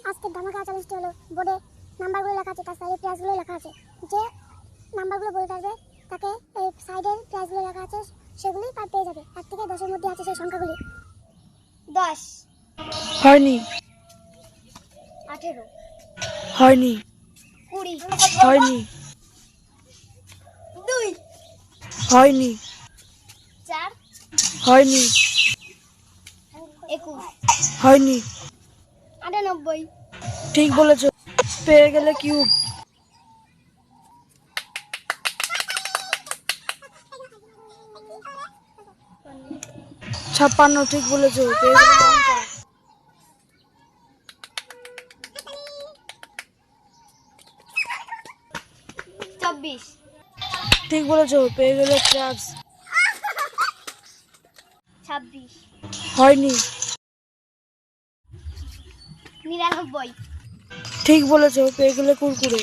আজকের ধামাকা চ্যালেঞ্জটি হলো বোর্ডে নাম্বারগুলো লেখা আছে, তার সাইডে প্রাইসগুলো লেখা আছে। যে নাম্বারগুলো বলতে পারবে তাকে এই সাইডের প্রাইসগুলো লেখা আছে সেগুলি তার পেয়ে যাবে। 1 থেকে 10-এর মধ্যে আছে সেই সংখ্যাগুলি। 10, হয়নি, 18, হয়নি, 20, হয়নি, 2, হয়নি, 4, হয়নি, 21, হয়নি। 98, ঠিক বলেছো, পেয়ে গেলে কিউব। 56, ঠিক বলেছো, পেয়ে গেলে লঙ্কা। 24, ঠিক বলেছো, পেয়ে গেলে ট্রাক্স। 26, হয়নি, 99, ঠিক বলেছো, পেয়ে গেলে কুরকুরে।